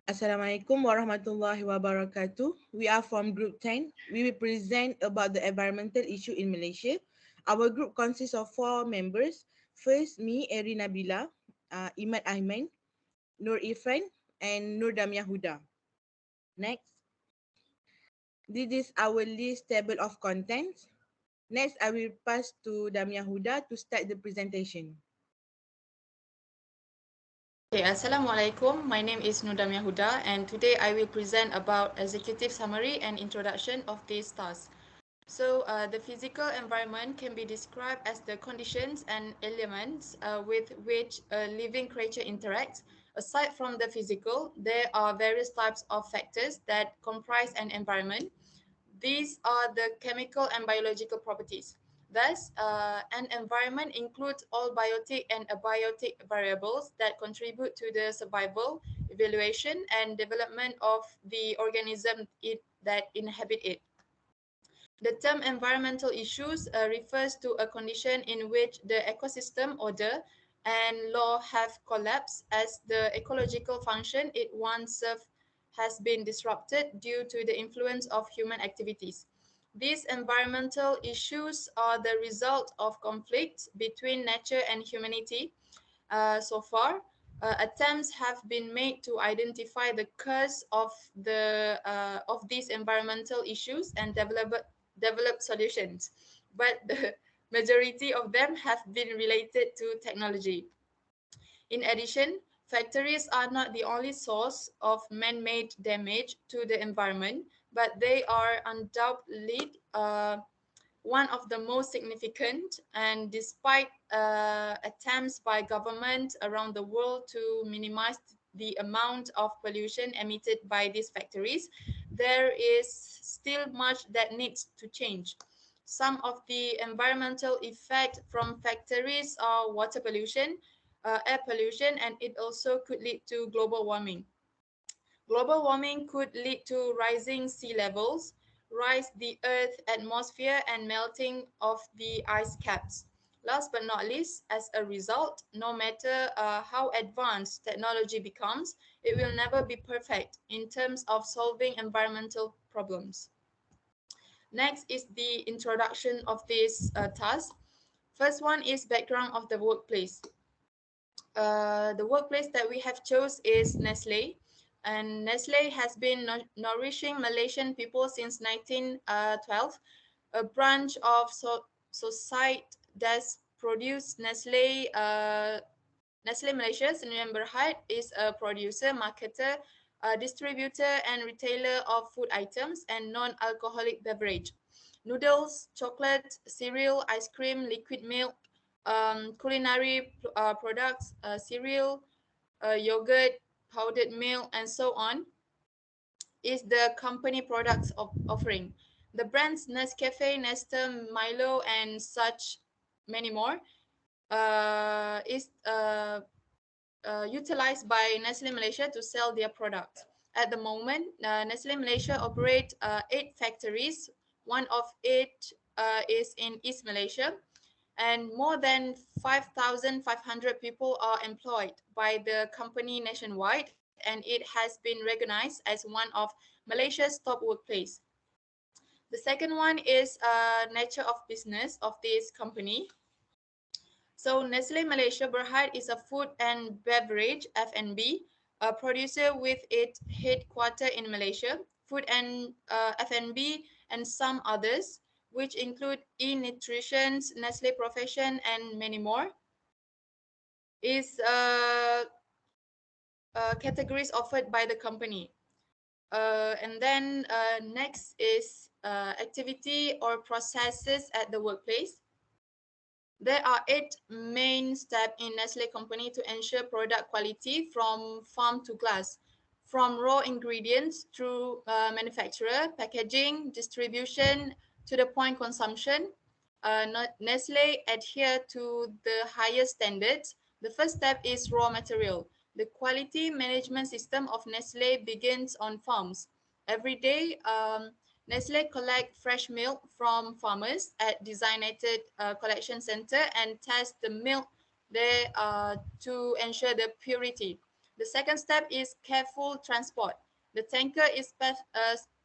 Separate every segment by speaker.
Speaker 1: Assalamualaikum warahmatullahi wabarakatuh. We are from Group 10. We will present about the environmental issue in Malaysia. Our group consists of 4 members. First, me, Erin Nabila, Imad Ahmed, Nur Irfan, and Nur Damia Huda. Next, this is our list table of contents. Next, I will pass to Damia Huda to start the presentation.
Speaker 2: Okay, Assalamualaikum. My name is Nudam Yahuda and today I will present about executive summary and introduction of this task. The physical environment can be described as the conditions and elements with which a living creature interacts. Aside from the physical, there are various types of factors that comprise an environment. These are the chemical and biological properties. Thus, an environment includes all biotic and abiotic variables that contribute to the survival, evaluation, and development of the organism that inhabit it. The term environmental issues refers to a condition in which the ecosystem order and law have collapsed as the ecological function it once served has been disrupted due to the influence of human activities. These environmental issues are the result of conflicts between nature and humanity. So far, attempts have been made to identify the cause of these environmental issues and develop solutions, but the majority of them have been related to technology. In addition, factories are not the only source of man-made damage to the environment, but they are undoubtedly one of the most significant, and despite attempts by governments around the world to minimize the amount of pollution emitted by these factories, there is still much that needs to change. Some of the environmental effects from factories are water pollution, air pollution, and it also could lead to global warming. Global warming could lead to rising sea levels, rise the Earth's atmosphere, and melting of the ice caps. Last but not least, as a result, no matter how advanced technology becomes, it will never be perfect in terms of solving environmental problems. Next is the introduction of this task. First one is background of the workplace. The workplace that we have chose is Nestle, and Nestle has been nourishing Malaysian people since 1912. A branch of Society does produce Nestle. Nestle Malaysia Sdn Berhad is a producer, marketer, distributor, and retailer of food items and non-alcoholic beverage. Noodles, chocolate, cereal, ice cream, liquid milk, culinary products, cereal, yogurt, powdered milk, and so on is the company products offering. The brands Nescafe, Nestum, Milo, and such many more is utilized by Nestle Malaysia to sell their products. At the moment, Nestle Malaysia operates 8 factories. One of it is in East Malaysia, and more than 5,500 people are employed by the company nationwide, and it has been recognized as one of Malaysia's top workplace. The second one is nature of business of this company. So Nestle Malaysia Berhad is a food and beverage F&B producer with its headquarters in Malaysia. Food and F&B and some others, which include e-nutrition, Nestle Profession, and many more, is categories offered by the company. And then next is activity or processes at the workplace. There are 8 main steps in Nestle company to ensure product quality from farm to glass, from raw ingredients through manufacturer, packaging, distribution to the point consumption. Nestle adhere to the highest standards. The first step is raw material. The quality management system of Nestle begins on farms. Every day, Nestle collect fresh milk from farmers at designated collection center and test the milk there to ensure the purity. The second step is careful transport. The tanker is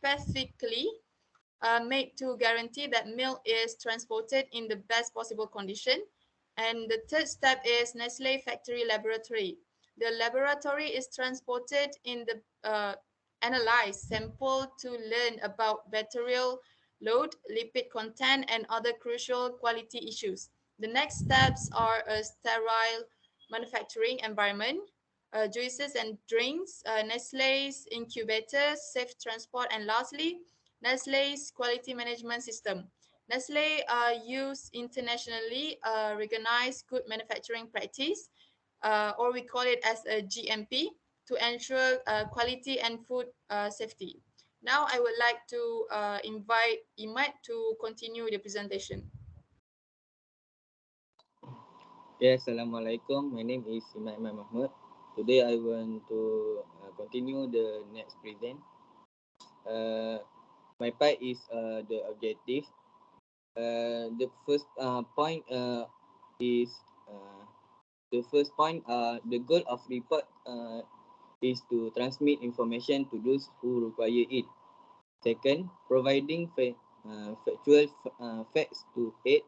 Speaker 2: specifically made to guarantee that milk is transported in the best possible condition. And the third step is Nestle factory laboratory. The laboratory is transported in the analyze sample to learn about bacterial load, lipid content, and other crucial quality issues. The next steps are a sterile manufacturing environment, juices and drinks, Nestle's incubators, safe transport, and lastly, Nestle's quality management system. Nestle use internationally recognized good manufacturing practice, or we call it as a GMP, to ensure quality and food safety. Now I would like to invite Imad to continue the presentation.
Speaker 3: Yes, Assalamualaikum. My name is Imam Mahmud. Today I want to continue the next present. Uh, my part is the objective. The first point is uh, the first point. The goal of report is to transmit information to those who require it. Second, providing factual facts to aid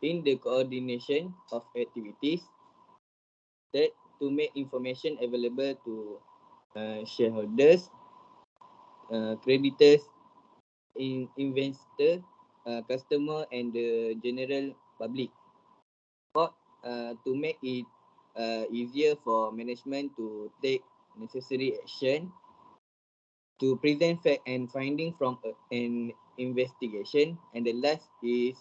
Speaker 3: in the coordination of activities. Third, to make information available to shareholders, creditors, investor, customer, and the general public. Fourth, to make it easier for management to take necessary action to present fact and finding from an investigation. And the last is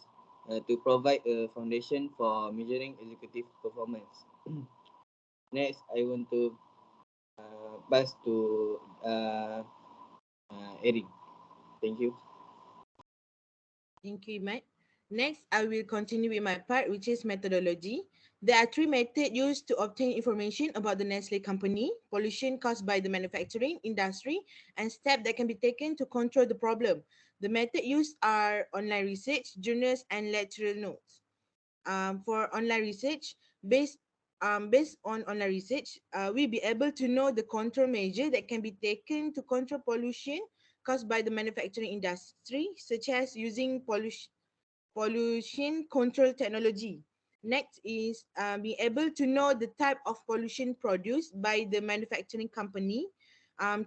Speaker 3: to provide a foundation for measuring executive performance. Next, I want to pass to Eric. Thank you.
Speaker 1: Thank you, Matt. Next, I will continue with my part, which is methodology. There are three methods used to obtain information about the Nestle company, pollution caused by the manufacturing industry, and steps that can be taken to control the problem. The method used are online research, journals, and lecturer notes. For online research, based based on online research, we'll be able to know the control measure that can be taken to control pollution caused by the manufacturing industry, such as using pollution control technology. Next is being able to know the type of pollution produced by the manufacturing company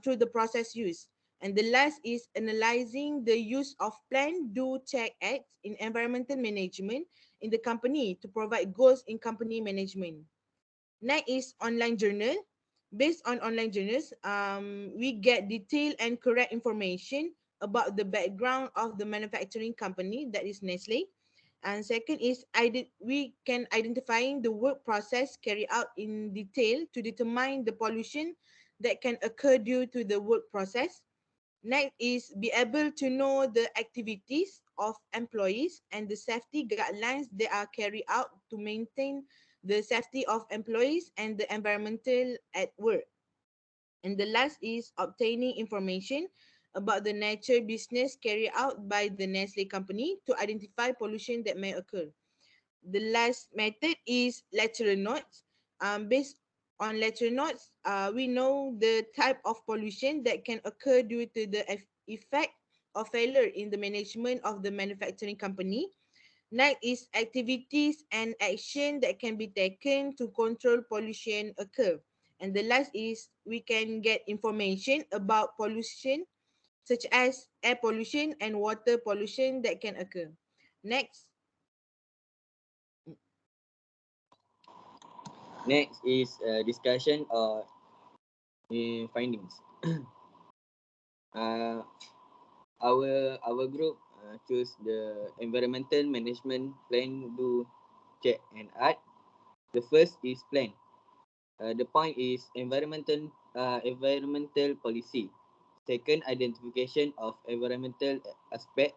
Speaker 1: through the process used. And the last is analyzing the use of plan, do, check, act in environmental management in the company to provide goals in company management. Next is online journal. Based on online journals, we get detailed and correct information about the background of the manufacturing company, that is Nestle. And second is we can identifying the work process carried out in detail to determine the pollution that can occur due to the work process. Next is be able to know the activities of employees and the safety guidelines that are carried out to maintain the safety of employees and the environmental at work. And the last is obtaining information about the nature business carried out by the Nestle company to identify pollution that may occur. The last method is lateral notes. Based on lateral notes, we know the type of pollution that can occur due to the effect of failure in the management of the manufacturing company. Next is activities and action that can be taken to control pollution occur. And the last is we can get information about pollution such as air pollution and water pollution that can occur. Next.
Speaker 3: Next is discussion or findings. Uh, our group choose the environmental management plan, do, check, and art. The first is plan. The point is environmental policy. Second, identification of environmental aspect.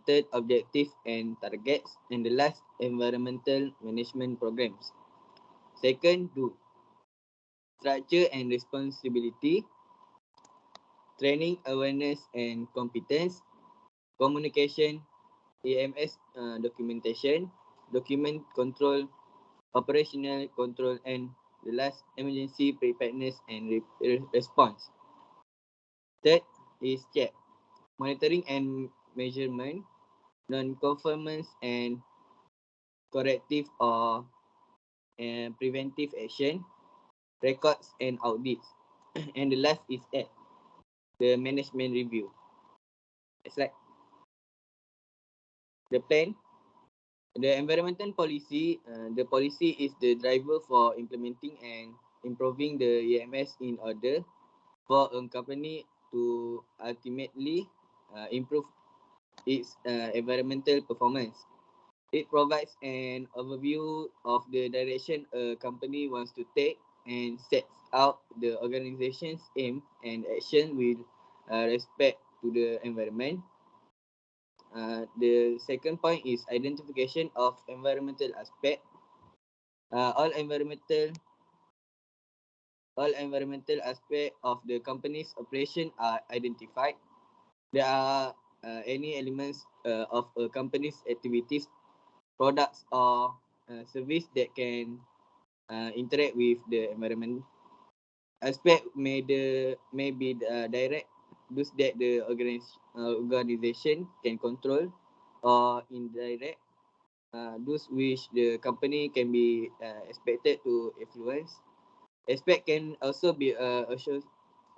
Speaker 3: Third, objective and targets. And the last, environmental management programs. Second, do. Structure and responsibility. Training, awareness, and competence. Communication, AMS documentation. Document control, operational control, and The last, emergency preparedness and response. Third is check. Monitoring and measurement, non-conformance and corrective or preventive action, records and audits. And the last is act, the management review. It's like the plan. The environmental policy, the policy is the driver for implementing and improving the EMS in order for a company to ultimately improve its environmental performance. It provides an overview of the direction a company wants to take and sets out the organization's aim and action with respect to the environment. The second point is identification of environmental aspect. Uh, all environmental all environmental aspect of the company's operation are identified. There are any elements of a company's activities, products, or service that can interact with the environment. Aspect may be direct, those that the organization can control, or indirect, those which the company can be expected to influence. Aspect can also be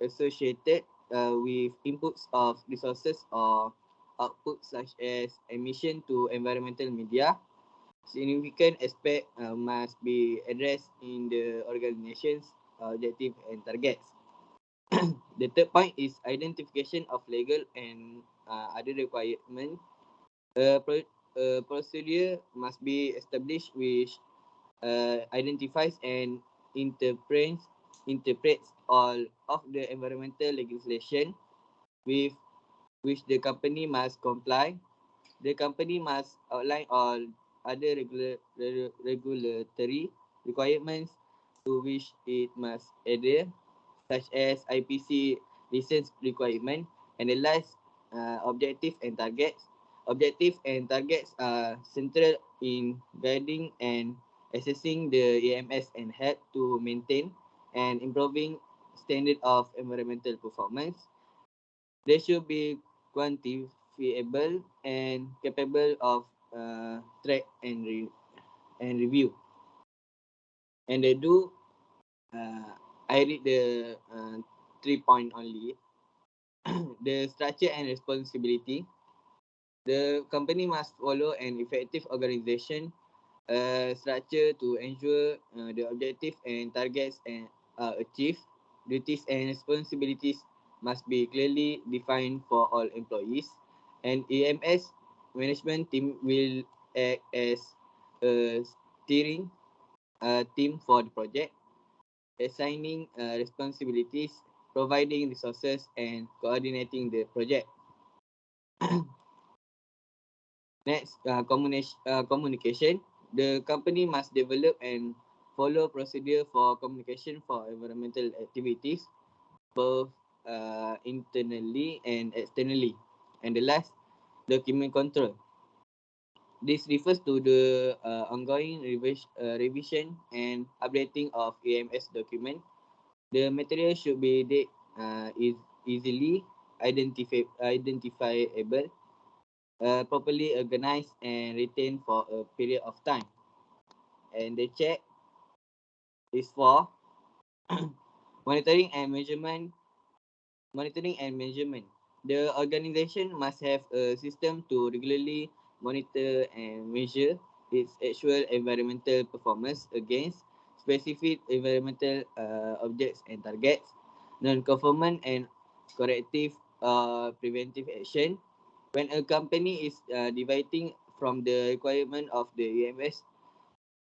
Speaker 3: associated with inputs of resources or outputs such as emission to environmental media. Significant aspect must be addressed in the organization's objective and targets. The third point is identification of legal and other requirements. A procedure must be established which identifies and interprets all of the environmental legislation with which the company must comply. The company must outline all other regulatory requirements to which it must adhere, such as IPC license requirement. And the last, objective and targets. Objective and targets are central in guiding and assessing the AMS and help to maintain and improving standard of environmental performance. They should be quantifiable and capable of track and review. And they do. I read the 3 point only. The structure and responsibility. The company must follow an effective organization structure to ensure the objective and targets are achieved. Duties and responsibilities must be clearly defined for all employees. And EMS management team will act as a steering team for the project, assigning responsibilities, providing resources, and coordinating the project. Next, communication. The company must develop and follow procedure for communication for environmental activities, both internally and externally. And the last, document control. This refers to the ongoing revision and updating of AMS document. The material should be easily identifiable, properly organized and retained for a period of time. And the check is for monitoring and measurement. Monitoring and measurement. The organization must have a system to regularly monitor and measure its actual environmental performance against specific environmental objects and targets, non-conformance and corrective preventive action. When a company is deviating from the requirement of the EMS,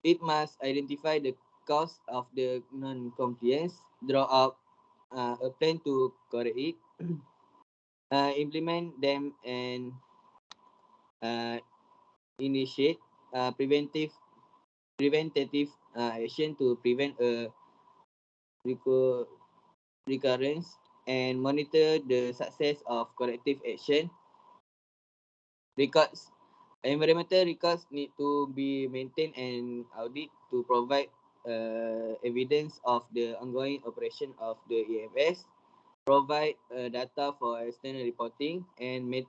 Speaker 3: it must identify the cause of the non-compliance, draw up a plan to correct it, implement them, and uh, initiate preventative action to prevent a recurrence, and monitor the success of corrective action. Records. Environmental records need to be maintained and audit to provide evidence of the ongoing operation of the EMS, provide data for external reporting, and meet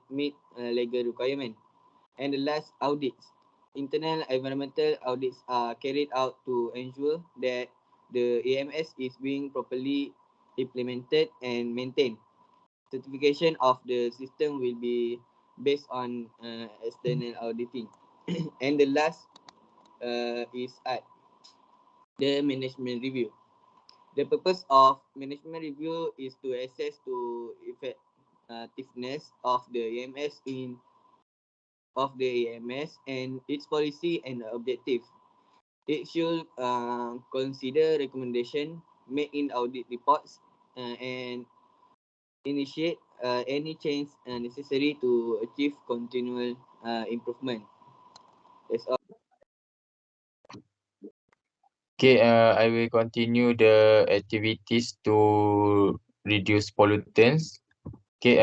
Speaker 3: legal requirement. And the last, audits. Internal environmental audits are carried out to ensure that the AMS is being properly implemented and maintained. Certification of the system will be based on external auditing. And the last is at the management review. The purpose of management review is to assess to effectiveness of the AMS and its policy and objective. It should consider recommendation made in audit reports and initiate any change necessary to achieve continual improvement. That's all.
Speaker 4: Okay, I will continue the activities to reduce pollutants. Okay,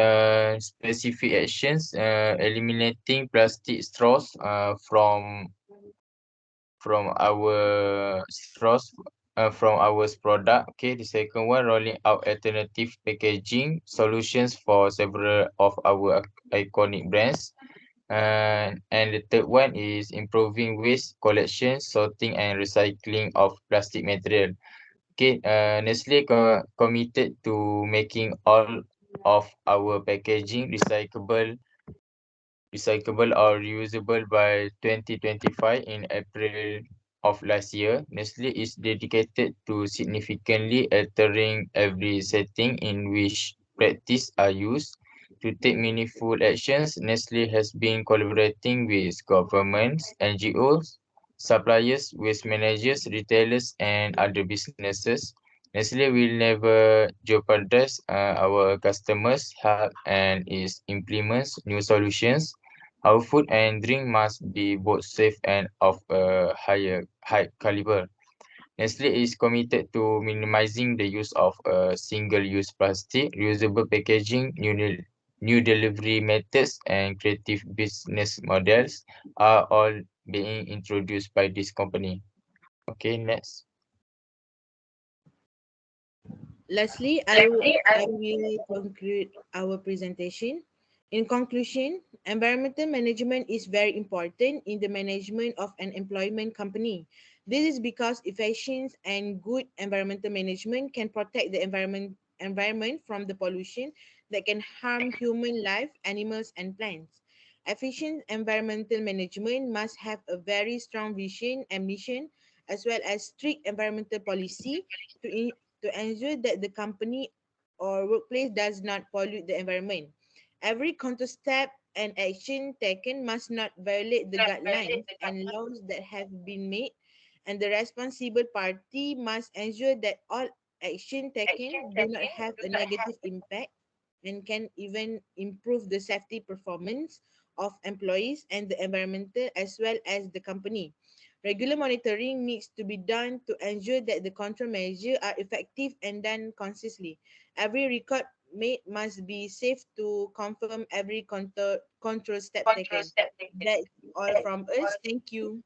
Speaker 4: specific actions, eliminating plastic straws from our straws from our product. Okay, the second one, rolling out alternative packaging solutions for several of our iconic brands. And the third one is improving waste collection, sorting, and recycling of plastic material. Okay, Nestle committed to making all of our packaging recyclable or reusable by 2025. In April of last year, Nestle is dedicated to significantly altering every setting in which practice are used. To take meaningful actions, Nestle has been collaborating with governments, NGOs, suppliers, waste managers, retailers, and other businesses. Nestle will never jeopardize our customers' health and is implements new solutions. Our food and drink must be both safe and of a high caliber. Nestle is committed to minimizing the use of single-use plastic, reusable packaging, new delivery methods, and creative business models are all being introduced by this company. Okay, next.
Speaker 1: Lastly, I will conclude our presentation. In conclusion, environmental management is very important in the management of an employment company. This is because efficient and good environmental management can protect the environment from the pollution that can harm human life, animals, and plants. Efficient environmental management must have a very strong vision and mission, as well as strict environmental policy to to ensure that the company or workplace does not pollute the environment. Every counter step and action taken must not violate the guidelines and laws that have been made, and the responsible party must ensure that all action taken do not have a negative impact and can even improve the safety performance of employees and the environmental as well as the company. Regular monitoring needs to be done to ensure that the control measures are effective and done consistently. Every record made must be safe to confirm every control step taken. That's all from us. Thank you.